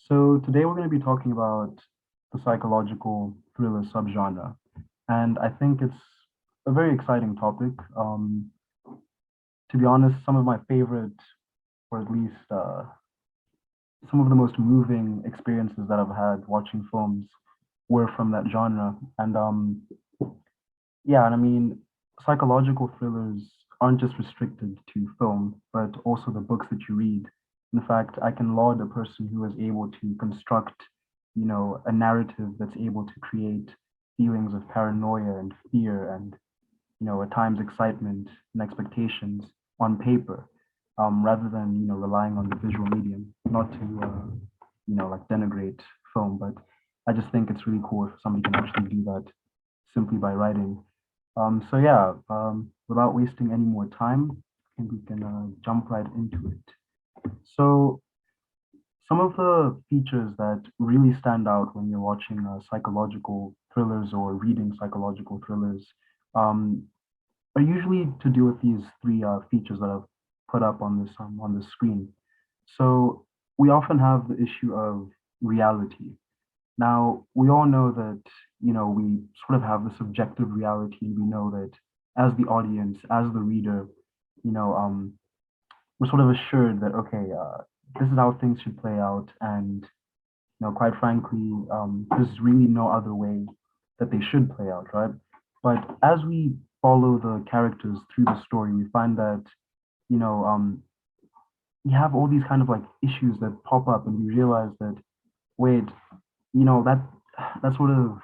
So today we're going to be talking about the psychological thriller subgenre, and I think it's a very exciting topic. To be honest, some of my favorite, or at least some of the most moving experiences that I've had watching films were from that genre. And yeah, and I mean, psychological thrillers aren't just restricted to film, but also the books that you read. In fact, I can laud a person who is able to construct, a narrative that's able to create feelings of paranoia and fear and, at times excitement and expectations on paper, rather than, relying on the visual medium. Not to, like denigrate film, but I just think it's really cool if somebody can actually do that simply by writing. So yeah, without wasting any more time, I think we can jump right into it. So some of the features that really stand out when you're watching psychological thrillers or reading psychological thrillers um, are usually to do with these three features that I've put up on this screen. So we often have the issue of reality. Now, we all know that, we sort of have the subjective reality, and we know that as the audience, as the reader, you know, um, we're sort of assured that, okay, this is how things should play out. And, quite frankly, there's really no other way that they should play out, right? But as we follow the characters through the story, we find that, you know, um, we have all these kind of like issues that pop up, and we realize that, wait, that sort of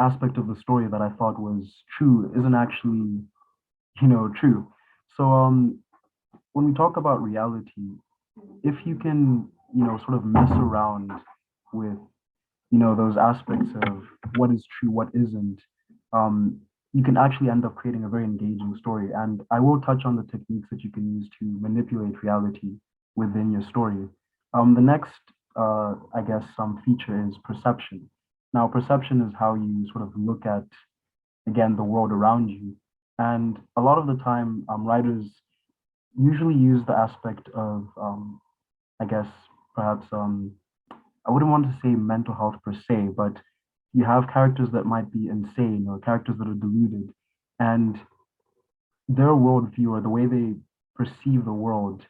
aspect of the story that I thought was true isn't actually true. So when we talk about reality, if you can sort of mess around with those aspects of what is true, what isn't, um, you can actually end up creating a very engaging story. And I will touch on the techniques that you can use to manipulate reality within your story. The next, I guess, some feature is perception. Now, perception is how you sort of look at, again, the world around you. And a lot of the time, writers usually use the aspect of, I guess, perhaps, I wouldn't want to say mental health per se, but you have characters that might be insane or characters that are deluded, and their worldview or the way they perceive the world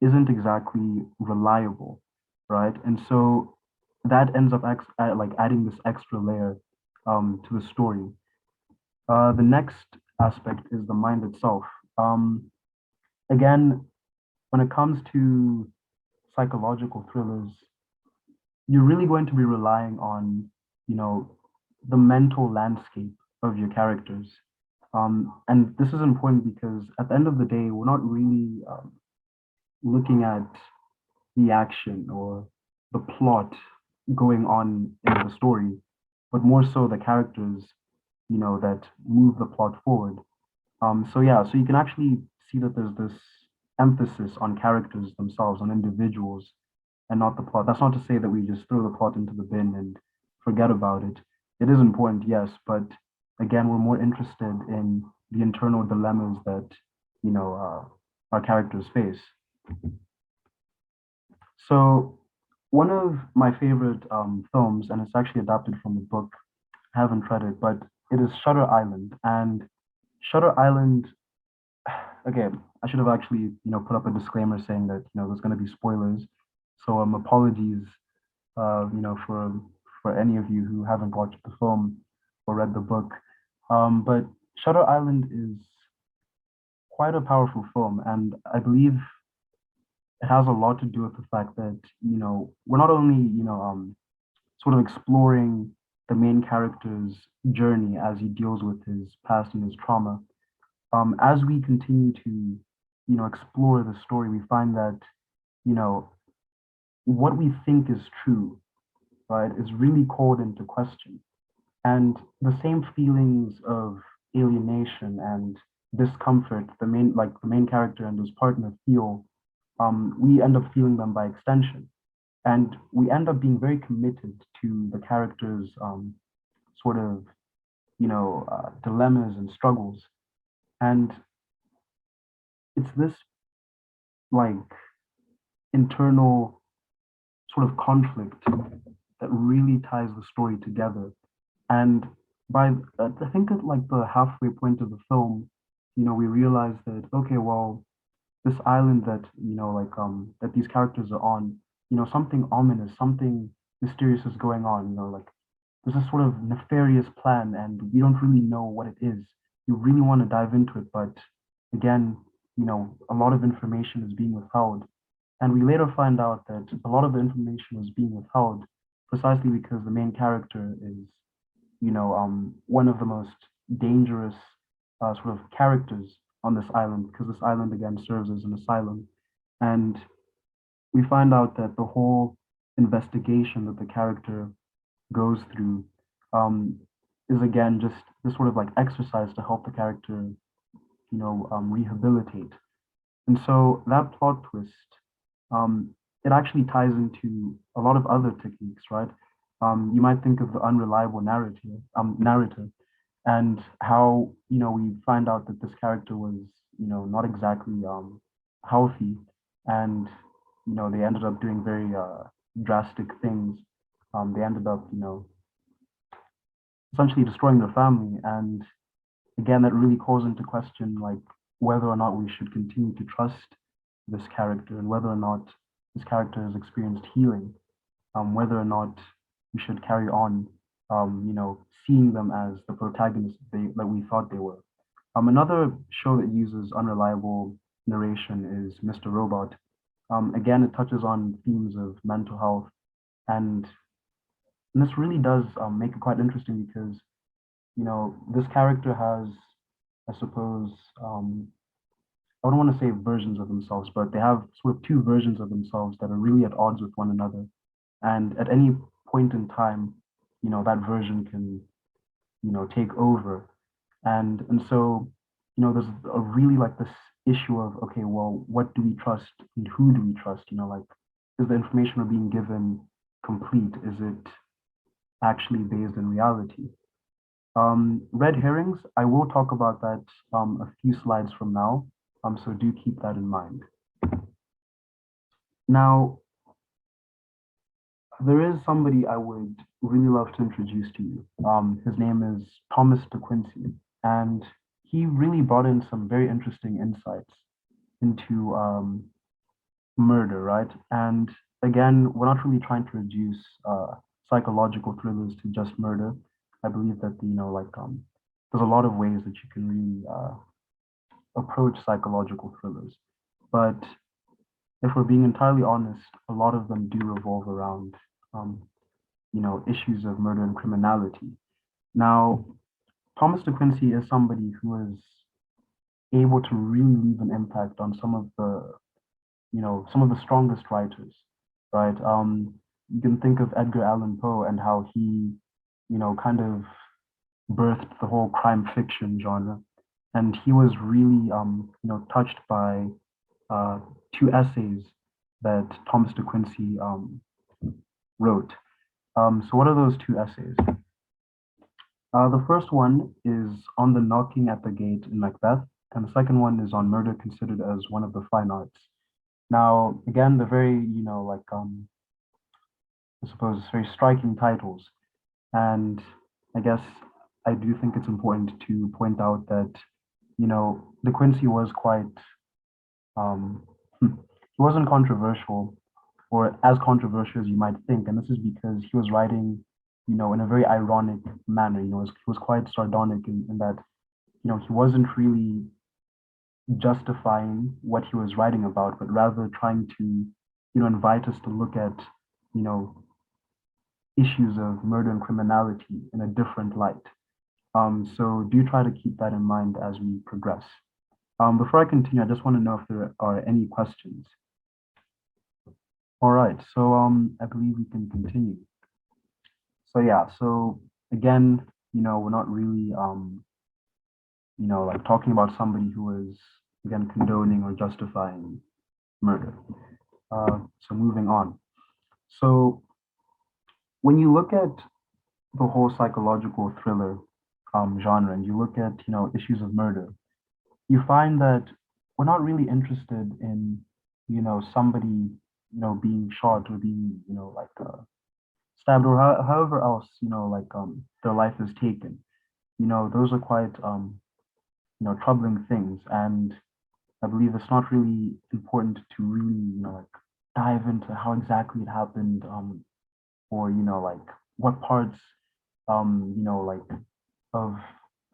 isn't exactly reliable, right? And so that ends up like adding this extra layer to the story. The next aspect is the mind itself. Um, Again, when it comes to psychological thrillers, you're really going to be relying on, you know, the mental landscape of your characters. And this is important because at the end of the day, we're not really looking at the action or the plot going on in the story, but more so the characters, that move the plot forward. So yeah, so you can actually see that there's this emphasis on characters themselves, on individuals, and not the plot. That's not to say that we just throw the plot into the bin and forget about it. It is important, yes, but again, we're more interested in the internal dilemmas that our characters face. So one of my favorite films, and it's actually adapted from a book. I haven't read it, but it is Shutter Island. And Shutter Island, again, I should have actually, put up a disclaimer saying that, there's going to be spoilers. So apologies, for any of you who haven't watched the film or read the book. But Shutter Island is quite a powerful film, and I believe it has a lot to do with the fact that we're not only sort of exploring the main character's journey as he deals with his past and his trauma. As we continue to explore the story, we find that you know what we think is true, right, is really called into question. And the same feelings of alienation and discomfort the main character and his partner feel, we end up feeling them by extension. And we end up being very committed to the character's sort of, dilemmas and struggles. And it's this like internal sort of conflict that really ties the story together. And by I think at like the halfway point of the film, we realize that okay, well, this island that that these characters are on, something ominous, something mysterious is going on. Like there's a sort of nefarious plan, and we don't really know what it is. You really want to dive into it, but again, a lot of information is being withheld. And we later find out that a lot of the information was being withheld precisely because the main character is, one of the most dangerous sort of characters on this island, because this island again serves as an asylum. And we find out that the whole investigation that the character goes through um, is again just this sort of like exercise to help the character, rehabilitate. And so that plot twist, it actually ties into a lot of other techniques, right? You might think of the unreliable narrative, and how we find out that this character was not exactly healthy, and they ended up doing very drastic things. They ended up essentially destroying their family, and again that really calls into question like whether or not we should continue to trust this character, and whether or not this character has experienced healing, whether or not we should carry on, seeing them as the protagonists that we thought they were. Another show that uses unreliable narration is Mr. Robot. Again, it touches on themes of mental health, and, and this really does make it quite interesting because, this character has, I suppose, I don't want to say versions of themselves, but they have sort of two versions of themselves that are really at odds with one another. And at any point in time, that version can, take over. And so, there's a really like this issue of, okay, well, what do we trust and who do we trust? Like, is the information we're being given complete? Is it actually based in reality? Red herrings, I will talk about that a few slides from now. So do keep that in mind. Now, there is somebody I would really love to introduce to you. His name is Thomas de Quincey, and he really brought in some very interesting insights into murder, right? And again, we're not really trying to reduce psychological thrillers to just murder. I believe that, there's a lot of ways that you can really approach psychological thrillers. But if we're being entirely honest, a lot of them do revolve around, issues of murder and criminality. Now, Thomas de Quincey is somebody who is able to really leave an impact on some of the strongest writers, right? You can think of Edgar Allan Poe and how he, kind of birthed the whole crime fiction genre. And he was really, touched by two essays that Thomas de Quincey wrote. So what are those two essays? The first one is on the knocking at the gate in Macbeth, and the second one is on murder considered as one of the fine arts. Now, again, the very, I suppose, very striking titles. And I guess I do think it's important to point out that, De Quincey was quite, he wasn't controversial, or as controversial as you might think. And this is because he was writing, in a very ironic manner. He was quite sardonic in that, he wasn't really justifying what he was writing about, but rather trying to, invite us to look at, issues of murder and criminality in a different light. So do try to keep that in mind as we progress. Before I continue, I just want to know if there are any questions. All right, so I believe we can continue. So yeah, so again, we're not really, like talking about somebody who is, again, condoning or justifying murder. So moving on. So when you look at the whole psychological thriller genre, and you look at, issues of murder, you find that we're not really interested in, somebody, being shot or being, like stabbed or however else, like their life is taken. Those are quite, troubling things. And I believe it's not really important to really, like dive into how exactly it happened, or, like what parts, like of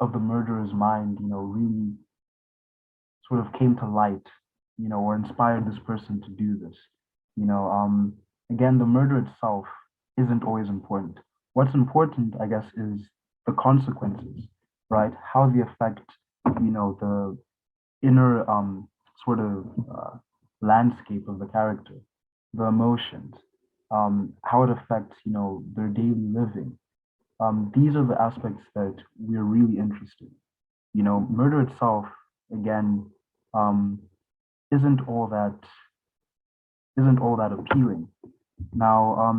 of the murderer's mind, really sort of came to light, or inspired this person to do this. Again, the murder itself isn't always important. What's important, I guess, is the consequences, right? How they affect, the inner sort of landscape of the character, the emotions, how it affects, their daily living. These are the aspects that we're really interested in. Murder itself, again, um, isn't all that appealing. Now,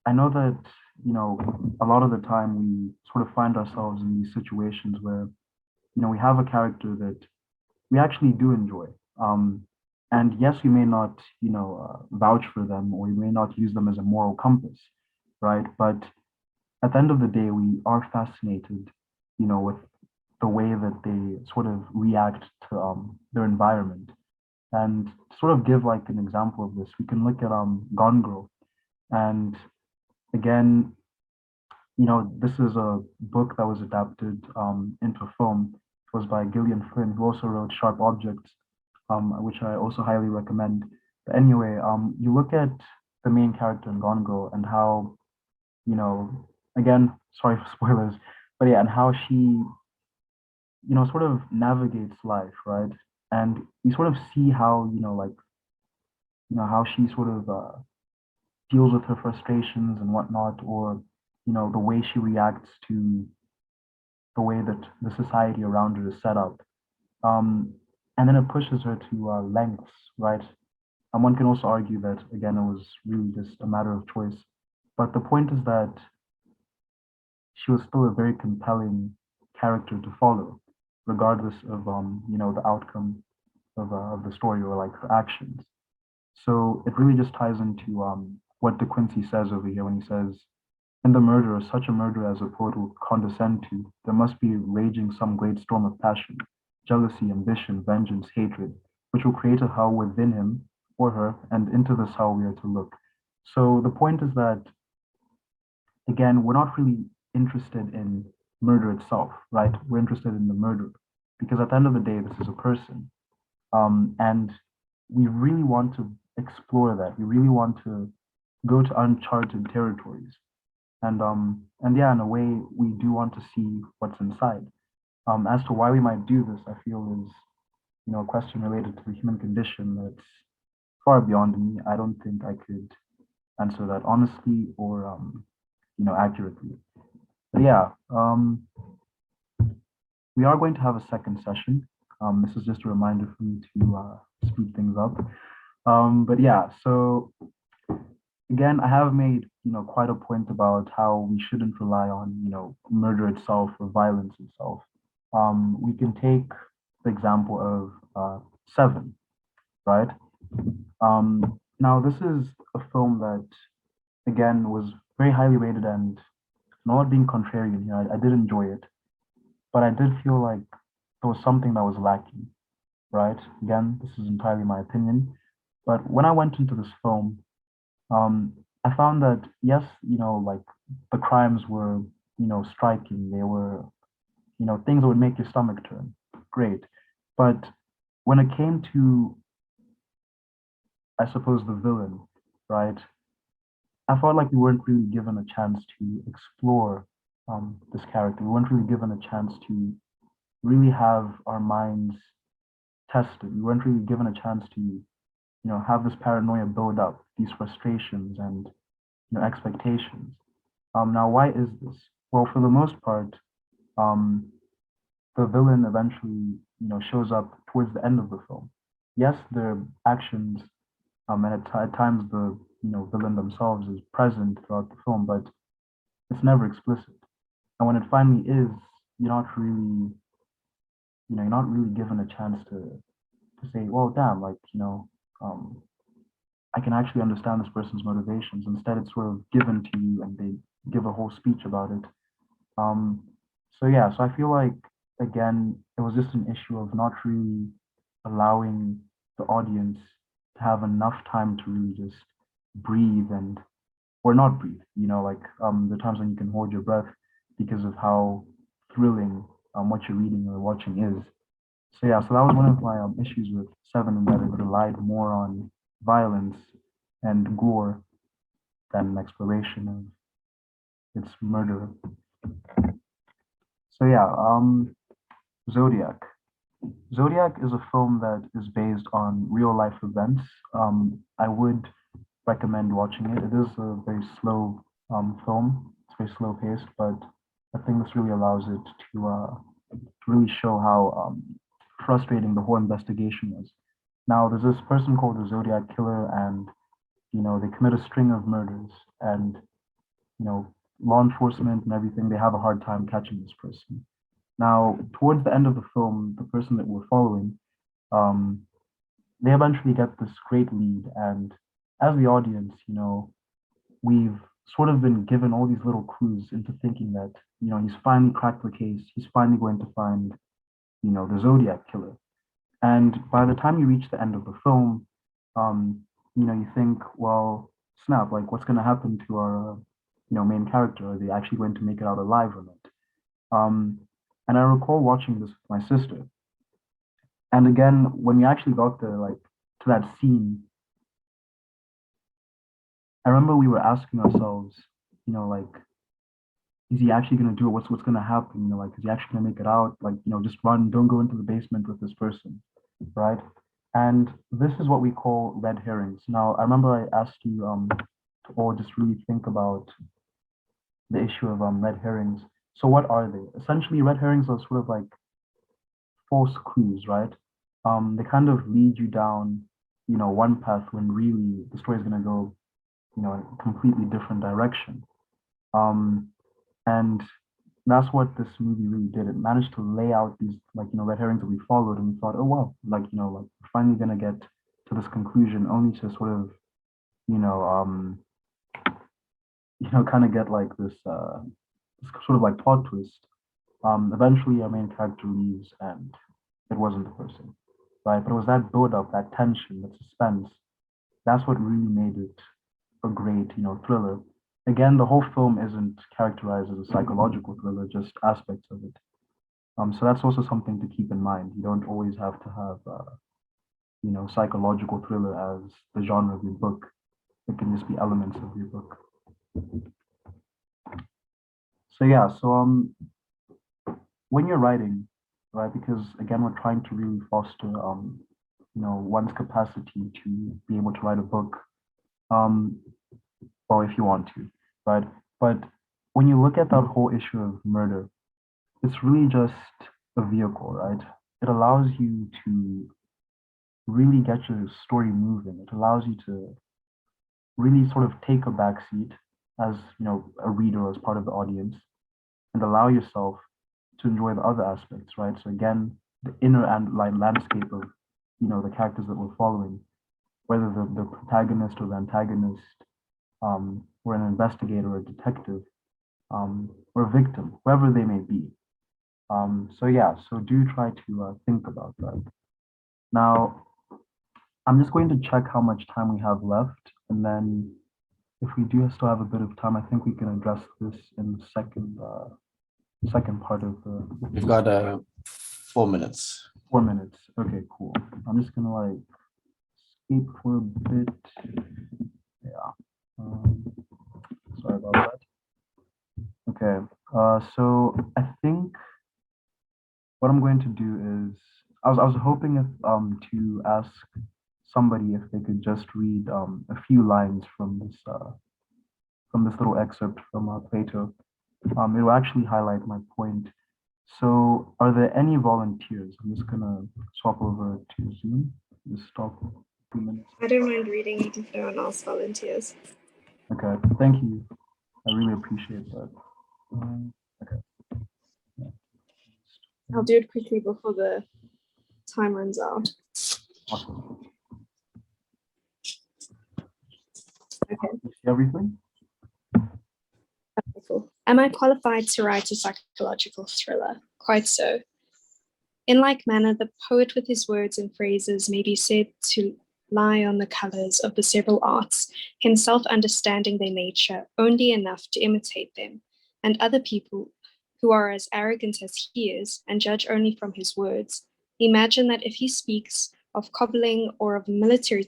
I know that a lot of the time we sort of find ourselves in these situations where we have a character that we actually do enjoy. And yes, we may not vouch for them, or we may not use them as a moral compass, right? But at the end of the day, we are fascinated, with the way that they sort of react to their environment. And to sort of give like an example of this, we can look at Gone Girl. And again, this is a book that was adapted into film. It was by Gillian Flynn, who also wrote Sharp Objects, which I also highly recommend. But anyway, you look at the main character in Gone Girl and how, again, sorry for spoilers, but yeah, and how she, sort of navigates life, right? And we sort of see how, like, how she sort of deals with her frustrations and whatnot, or, the way she reacts to the way that the society around her is set up. Um, and then it pushes her to lengths, right? And one can also argue that, again, it was really just a matter of choice. But the point is that she was still a very compelling character to follow, regardless of, the outcome of the story or like her actions. So it really just ties into what De Quincey says over here when he says, in the murderer, such a murderer as a poet will condescend to, there must be raging some great storm of passion, jealousy, ambition, vengeance, hatred, which will create a hell within him or her, and into this hell we are to look. So the point is that, again, we're not really interested in murder itself, right? We're interested in the murderer, because at the end of the day, this is a person. And we really want to explore that. We really want to go to uncharted territories. And yeah, in a way, we do want to see what's inside. As to why we might do this, I feel is, a question related to the human condition that's far beyond me. I don't think I could answer that honestly or, accurately. But yeah, we are going to have a second session. This is just a reminder for me to speed things up. But yeah, so again, I have made, quite a point about how we shouldn't rely on, murder itself or violence itself. We can take the example of Seven, right? Now, this is a film that, again, was very highly rated, and not being contrarian here, I did enjoy it, but I did feel like there was something that was lacking, right? Again, this is entirely my opinion, but when I went into this film, I found that yes, like the crimes were, striking. They were, things that would make your stomach turn. Great, but when it came to, I suppose, the villain, right? I felt like we weren't really given a chance to explore this character. We weren't really given a chance to really have our minds tested. We weren't really given a chance to, have this paranoia build up, these frustrations and, expectations. Now, why is this? Well, for the most part, um, the villain eventually, shows up towards the end of the film. Yes, their actions, and at times the, villain themselves is present throughout the film, but it's never explicit. And when it finally is, you're not really, you're not really given a chance to say, well, damn, like, um, I can actually understand this person's motivations. Instead, it's sort of given to you and they give a whole speech about it. So yeah, so I feel like, again, it was just an issue of not really allowing the audience to have enough time to really just breathe and, or not breathe, like the times when you can hold your breath because of how thrilling what you're reading or watching is. So yeah, so that was one of my issues with Seven, in that it relied more on violence and gore than an exploration of its murder. So yeah, Zodiac. Zodiac is a film that is based on real life events. I would recommend watching it. It is a very slow film. It's very slow paced, but I think this really allows it to really show how frustrating the whole investigation is. Now, there's this person called the Zodiac Killer, and they commit a string of murders, and law enforcement and everything, they have a hard time catching this person. Now, towards the end of the film, the person that we're following, um, they eventually get this great lead, and as the audience, we've sort of been given all these little clues into thinking that he's finally cracked the case. He's finally going to find the Zodiac Killer. And by the time you reach the end of the film, you think, well, snap, like what's going to happen to our main character? Are they actually going to make it out alive or not? And I recall watching this with my sister. And again, when we actually got there, like to that scene, I remember we were asking ourselves, like, is he actually going to do it? What's going to happen? Like, is he actually going to make it out? Like, just run, don't go into the basement with this person, right? And this is what we call red herrings. Now, I remember I asked you to all just really think about the issue of red herrings. So what are they? Essentially, red herrings are sort of like false clues, right? They kind of lead you down, one path when really the story is going to go, in a completely different direction. And that's what this movie really did. It managed to lay out these, like, red herrings that we followed, and we thought, oh, wow, like, like we're finally going to get to this conclusion, only to sort of, kind of get like this sort of like plot twist. Eventually, our main character leaves, and it wasn't the person, right? But it was that build up, that tension, that suspense. That's what really made it a great, thriller. Again, the whole film isn't characterized as a psychological thriller, just aspects of it. So that's also something to keep in mind. You don't always have to have, psychological thriller as the genre of your book. It can just be elements of your book. So yeah, so when you're writing, right? Because again, we're trying to really foster, one's capacity to be able to write a book, or if you want to, right? But when you look at that whole issue of murder, it's really just a vehicle, right? It allows you to really get your story moving. It allows you to really sort of take a back seat as a reader, as part of the audience, and allow yourself to enjoy the other aspects, right? So again, the inner and landscape of the characters that we're following, whether the protagonist or the antagonist, or an investigator or a detective, or a victim, whoever they may be. So yeah, so do try to think about that. Now, I'm just going to check how much time we have left, and then if we do still have a bit of time, I think we can address this in the second part of the. We've got 4 minutes. 4 minutes. Okay, cool. I'm just gonna like escape for a bit. Yeah. Sorry about that. Okay. So I think what I'm going to do is I was hoping if to ask somebody if they could just read a few lines from this little excerpt from Plato. It will actually highlight my point. So, are there any volunteers? I'm just gonna swap over to Zoom. Just stop 2 minutes. I don't mind reading it if no one else volunteers. Okay, thank you. I really appreciate that. Okay. Yeah. I'll do it quickly before the time runs out. Awesome. Okay. You see everything? Cool. Am I qualified to write a psychological thriller? Quite so. In like manner, the poet with his words and phrases may be said to lie on the colours of the several arts, himself understanding their nature only enough to imitate them, and other people who are as arrogant as he is and judge only from his words, imagine that if he speaks of cobbling or of military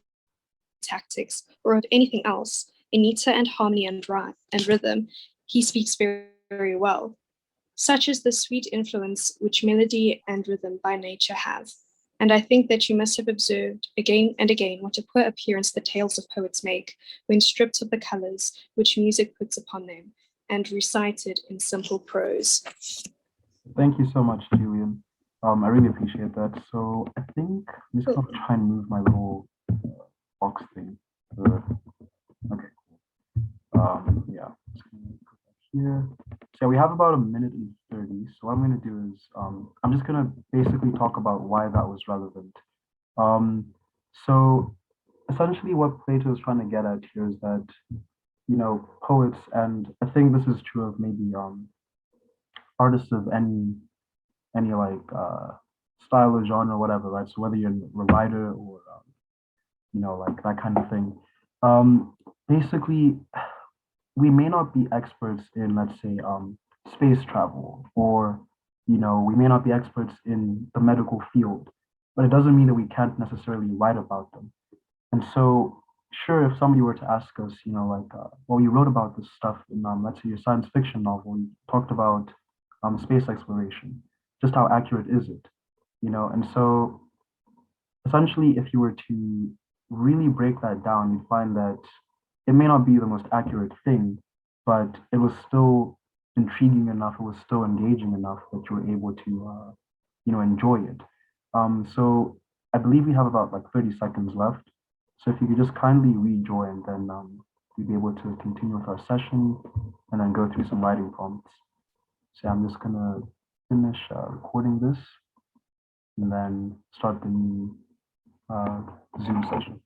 tactics or of anything else, in meter and harmony and rhyme and rhythm, he speaks very, very well. Such is the sweet influence which melody and rhythm by nature have. And I think that you must have observed again and again what a poor appearance the tales of poets make when stripped of the colours which music puts upon them and recited in simple prose. Thank you so much, Julian. I really appreciate that. So I think I'm just gonna try and move my little box thing. Okay. Yeah. Just gonna put that here. So we have about a minute and 30. So what I'm gonna do is I'm just gonna basically talk about why that was relevant. So essentially what Plato is trying to get at here is that, poets, and I think this is true of maybe artists of any like style or genre or whatever, right? So whether you're a writer or like that kind of thing. Basically, we may not be experts in, let's say, space travel, or we may not be experts in the medical field, but it doesn't mean that we can't necessarily write about them. And so, sure, if somebody were to ask us, well, you wrote about this stuff in, let's say, your science fiction novel, you talked about space exploration, just how accurate is it? And so essentially, if you were to really break that down, you'd find that it may not be the most accurate thing, but it was still intriguing enough, it was still engaging enough that you were able to, enjoy it. So I believe we have about like 30 seconds left. So if you could just kindly rejoin, then we'd be able to continue with our session and then go through some writing prompts. So I'm just gonna finish recording this and then start the new Zoom session.